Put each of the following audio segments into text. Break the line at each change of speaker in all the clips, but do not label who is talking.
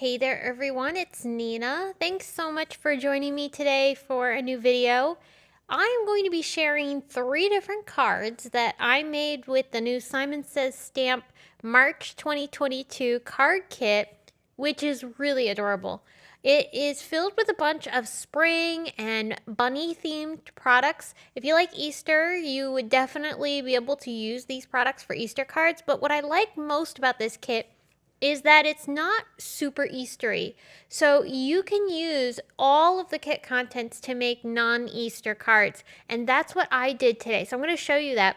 Hey there everyone, it's Neenah. Thanks so much for joining me today for a new video. I am going to be sharing 3 different cards that I made with the new Simon Says Stamp March 2022 card kit, which is really adorable. It is filled with a bunch of spring and bunny themed products. If you like Easter, you would definitely be able to use these products for Easter cards, but what I like most about this kit is that it's not super Eastery. So you can use all of the kit contents to make non-Easter cards. And that's what I did today. So I'm going to show you that.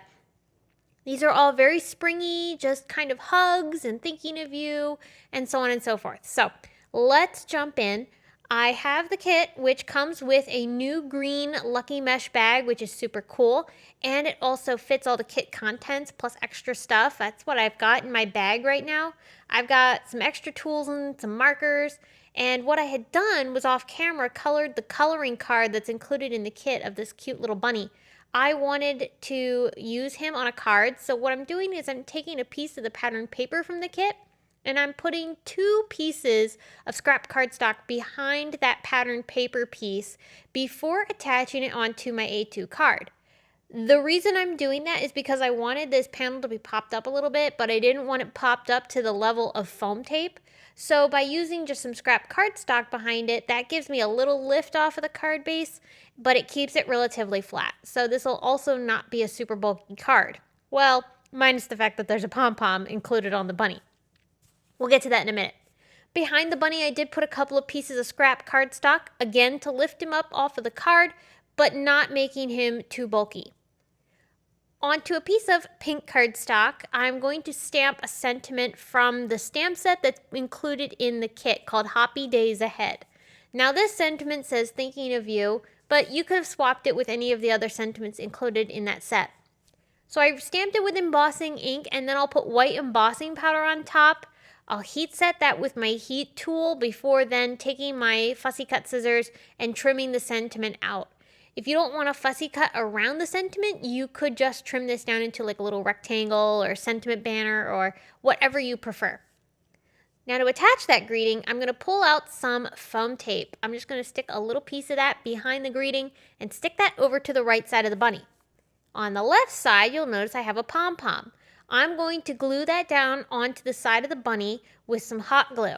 These are all very springy, just kind of hugs and thinking of you and so on and so forth. So let's jump in. I have the kit, which comes with a new green Lucky Mesh bag, which is super cool. And it also fits all the kit contents plus extra stuff. That's what I've got in my bag right now. I've got some extra tools and some markers. And what I had done was off camera colored the coloring card that's included in the kit of this cute little bunny. I wanted to use him on a card. So what I'm doing is I'm taking a piece of the pattern paper from the kit and I'm putting 2 pieces of scrap cardstock behind that pattern paper piece before attaching it onto my A2 card. The reason I'm doing that is because I wanted this panel to be popped up a little bit, but I didn't want it popped up to the level of foam tape. So by using just some scrap cardstock behind it, that gives me a little lift off of the card base, but it keeps it relatively flat. So this will also not be a super bulky card. Well, minus the fact that there's a pom-pom included on the bunny. We'll get to that in a minute. Behind the bunny, I did put a couple of pieces of scrap cardstock, again to lift him up off of the card, but not making him too bulky. Onto a piece of pink cardstock, I'm going to stamp a sentiment from the stamp set that's included in the kit called Hoppy Days Ahead. Now this sentiment says thinking of you, but you could have swapped it with any of the other sentiments included in that set. So I stamped it with embossing ink and then I'll put white embossing powder on top. I'll heat set that with my heat tool before then taking my fussy cut scissors and trimming the sentiment out. If you don't want a fussy cut around the sentiment, you could just trim this down into like a little rectangle or sentiment banner or whatever you prefer. Now to attach that greeting, I'm going to pull out some foam tape. I'm just going to stick a little piece of that behind the greeting and stick that over to the right side of the bunny. On the left side, you'll notice I have a pom-pom. I'm going to glue that down onto the side of the bunny with some hot glue.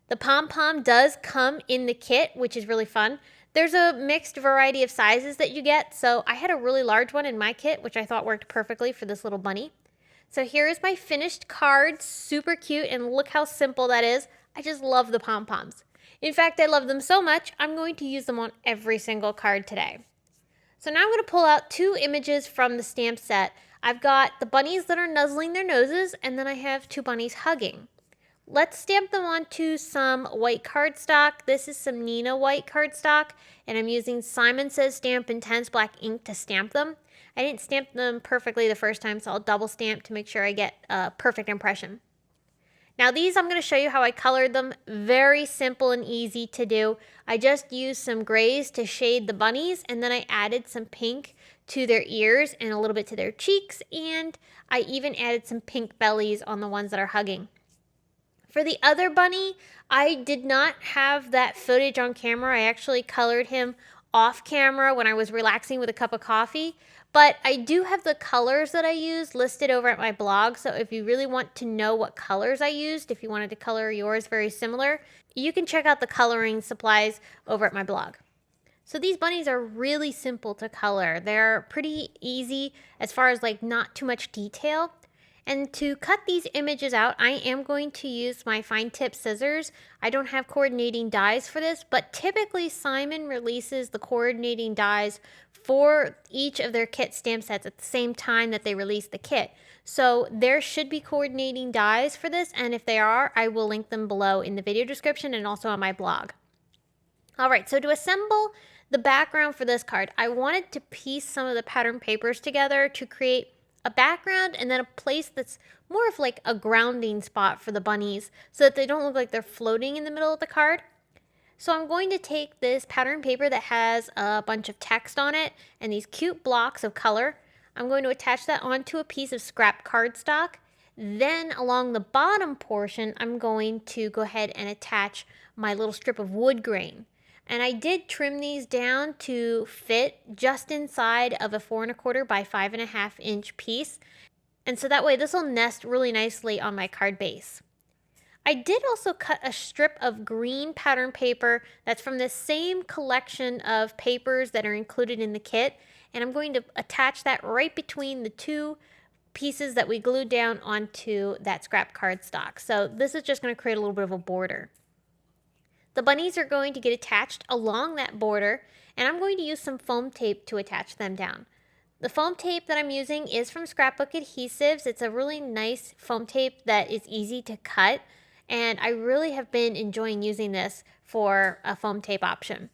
The pom-pom does come in the kit, which is really fun. There's a mixed variety of sizes that you get, so I had a really large one in my kit, which I thought worked perfectly for this little bunny. So here is my finished card, super cute, and look how simple that is. I just love the pom-poms. In fact, I love them so much, I'm going to use them on every single card today. So now I'm going to pull out 2 images from the stamp set. I've got the bunnies that are nuzzling their noses, and then I have 2 bunnies hugging. Let's stamp them onto some white cardstock. This is some Neenah white cardstock, and I'm using Simon Says Stamp Intense Black ink to stamp them. I didn't stamp them perfectly the first time, so I'll double stamp to make sure I get a perfect impression. Now these, I'm going to show you how I colored them. Very simple and easy to do. I just used some grays to shade the bunnies, and then I added some pink to their ears and a little bit to their cheeks, and I even added some pink bellies on the ones that are hugging. For the other bunny, I did not have that footage on camera. I actually colored him off camera when I was relaxing with a cup of coffee. But I do have the colors that I used listed over at my blog. So if you really want to know what colors I used, if you wanted to color yours very similar, you can check out the coloring supplies over at my blog. So these bunnies are really simple to color. They're pretty easy as far as like not too much detail. And to cut these images out, I am going to use my fine tip scissors. I don't have coordinating dies for this, but typically Simon releases the coordinating dies for each of their kit stamp sets at the same time that they release the kit. So there should be coordinating dies for this, and if they are, I will link them below in the video description and also on my blog. All right, so to assemble the background for this card, I wanted to piece some of the pattern papers together to create a background and then a place that's more of like a grounding spot for the bunnies so that they don't look like they're floating in the middle of the card. So I'm going to take this pattern paper that has a bunch of text on it and these cute blocks of color. I'm going to attach that onto a piece of scrap cardstock. Then along the bottom portion, I'm going to go ahead and attach my little strip of wood grain. And I did trim these down to fit just inside of a 4 1/4 by 5 1/2 inch piece. And so that way this will nest really nicely on my card base. I did also cut a strip of green pattern paper that's from the same collection of papers that are included in the kit. And I'm going to attach that right between the two pieces that we glued down onto that scrap cardstock. So this is just going to create a little bit of a border. The bunnies are going to get attached along that border, and I'm going to use some foam tape to attach them down. The foam tape that I'm using is from Scrapbook Adhesives. It's a really nice foam tape that is easy to cut, and I really have been enjoying using this for a foam tape option.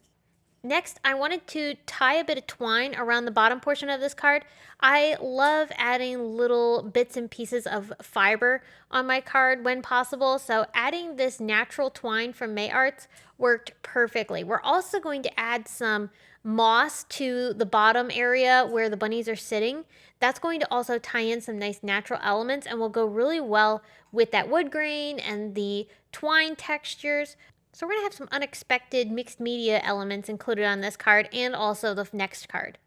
Next, I wanted to tie a bit of twine around the bottom portion of this card. I love adding little bits and pieces of fiber on my card when possible, so adding this natural twine from May Arts worked perfectly. We're also going to add some moss to the bottom area where the bunnies are sitting. That's going to also tie in some nice natural elements and will go really well with that wood grain and the twine textures. So we're going to have some unexpected mixed media elements included on this card and also the next card.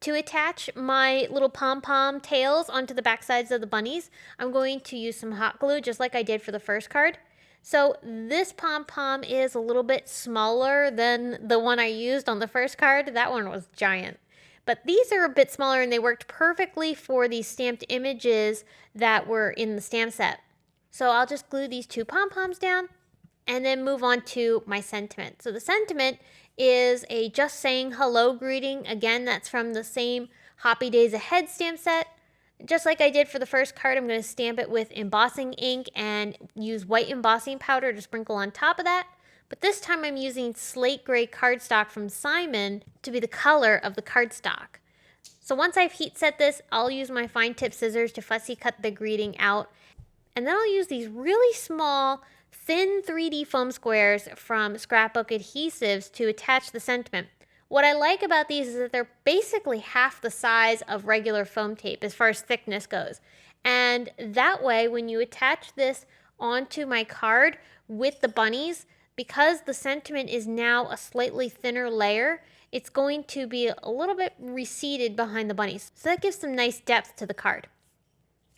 To attach my little pom-pom tails onto the back sides of the bunnies, I'm going to use some hot glue just like I did for the first card. So this pom-pom is a little bit smaller than the one I used on the first card. That one was giant. But these are a bit smaller and they worked perfectly for these stamped images that were in the stamp set. So I'll just glue these two pom-poms down and then move on to my sentiment. So the sentiment is a just saying hello greeting. Again, that's from the same Hoppy Days Ahead stamp set. Just like I did for the first card, I'm going to stamp it with embossing ink and use white embossing powder to sprinkle on top of that. But this time I'm using slate gray cardstock from Simon to be the color of the cardstock. So once I've heat set this, I'll use my fine tip scissors to fussy cut the greeting out. And then I'll use these really small thin 3D foam squares from Scrapbook Adhesives to attach the sentiment. What I like about these is that they're basically half the size of regular foam tape as far as thickness goes. And that way, when you attach this onto my card with the bunnies, because the sentiment is now a slightly thinner layer, it's going to be a little bit receded behind the bunnies. So that gives some nice depth to the card.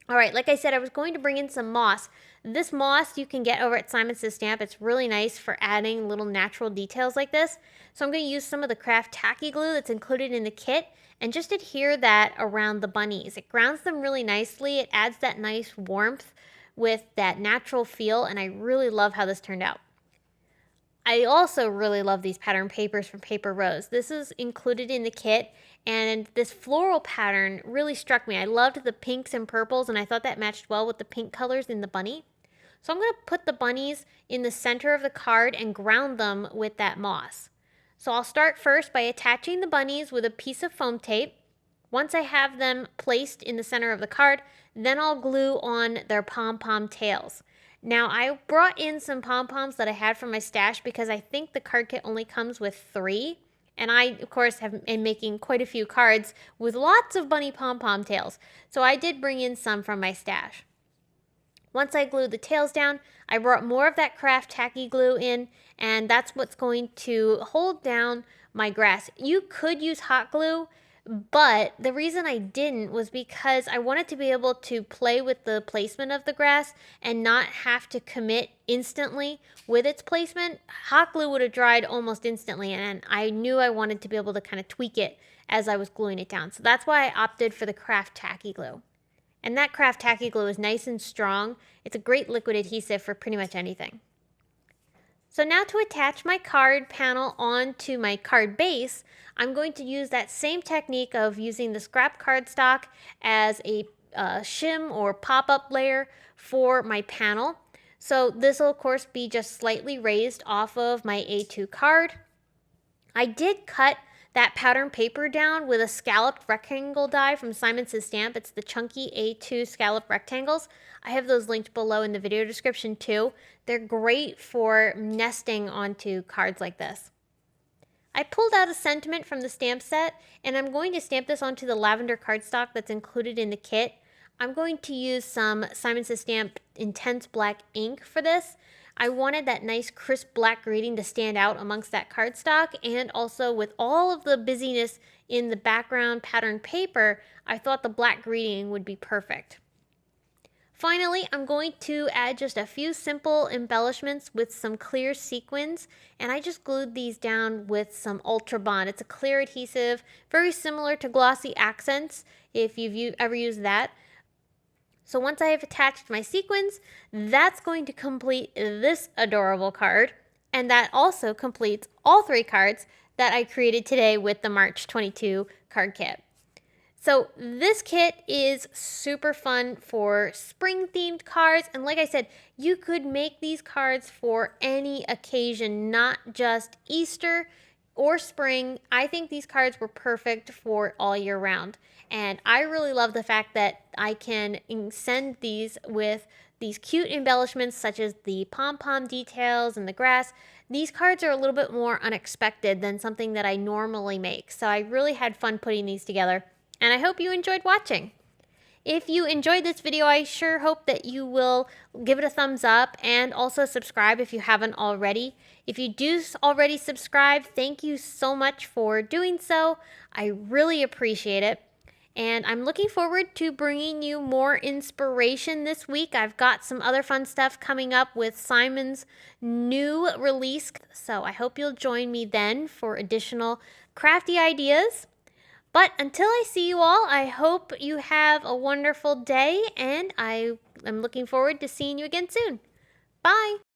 All right, like I said, I was going to bring in some moss. This moss you can get over at Simon Says Stamp. It's really nice for adding little natural details like this. So I'm going to use some of the craft tacky glue that's included in the kit and just adhere that around the bunnies. It grounds them really nicely. It adds that nice warmth with that natural feel, and I really love how this turned out. I also really love these pattern papers from Paper Rose. This is included in the kit, and this floral pattern really struck me. I loved the pinks and purples, and I thought that matched well with the pink colors in the bunny. So I'm going to put the bunnies in the center of the card and ground them with that moss. So I'll start first by attaching the bunnies with a piece of foam tape. Once I have them placed in the center of the card, then I'll glue on their pom-pom tails. Now, I brought in some pom-poms that I had from my stash because I think the card kit only comes with 3. And I, of course, am making quite a few cards with lots of bunny pom-pom tails. So I did bring in some from my stash. Once I glued the tails down, I brought more of that craft tacky glue in, and that's what's going to hold down my grass. You could use hot glue, but the reason I didn't was because I wanted to be able to play with the placement of the grass and not have to commit instantly with its placement. Hot glue would have dried almost instantly, and I knew I wanted to be able to kind of tweak it as I was gluing it down. So that's why I opted for the craft tacky glue. And that craft tacky glue is nice and strong. It's a great liquid adhesive for pretty much anything. So now to attach my card panel onto my card base, I'm going to use that same technique of using the scrap cardstock as a shim or pop-up layer for my panel. So this will of course be just slightly raised off of my A2 card. I did cut that pattern paper down with a scalloped rectangle die from Simon Says Stamp. It's the chunky A2 scallop rectangles. I have those linked below in the video description too. They're great for nesting onto cards like this. I pulled out a sentiment from the stamp set, and I'm going to stamp this onto the lavender cardstock that's included in the kit. I'm going to use some Simon Says Stamp Intense Black ink for this. I wanted that nice crisp black grading to stand out amongst that cardstock, and also with all of the busyness in the background pattern paper, I thought the black grading would be perfect. Finally, I'm going to add just a few simple embellishments with some clear sequins, and I just glued these down with some Ultra Bond. It's a clear adhesive, very similar to Glossy Accents if you've ever used that. So once I have attached my sequins, that's going to complete this adorable card, and that also completes all 3 cards that I created today with the March 22 card kit. So this kit is super fun for spring themed cards, and like I said, you could make these cards for any occasion, not just Easter or spring. I think these cards were perfect for all year round, and I really love the fact that I can send these with these cute embellishments such as the pom-pom details and the grass. These cards are a little bit more unexpected than something that I normally make, so I really had fun putting these together, and I hope you enjoyed watching. If you enjoyed this video, I sure hope that you will give it a thumbs up and also subscribe if you haven't already. If you do already subscribe, thank you so much for doing so. I really appreciate it. And I'm looking forward to bringing you more inspiration this week. I've got some other fun stuff coming up with Simon's new release, so I hope you'll join me then for additional crafty ideas. But until I see you all, I hope you have a wonderful day, and I am looking forward to seeing you again soon. Bye!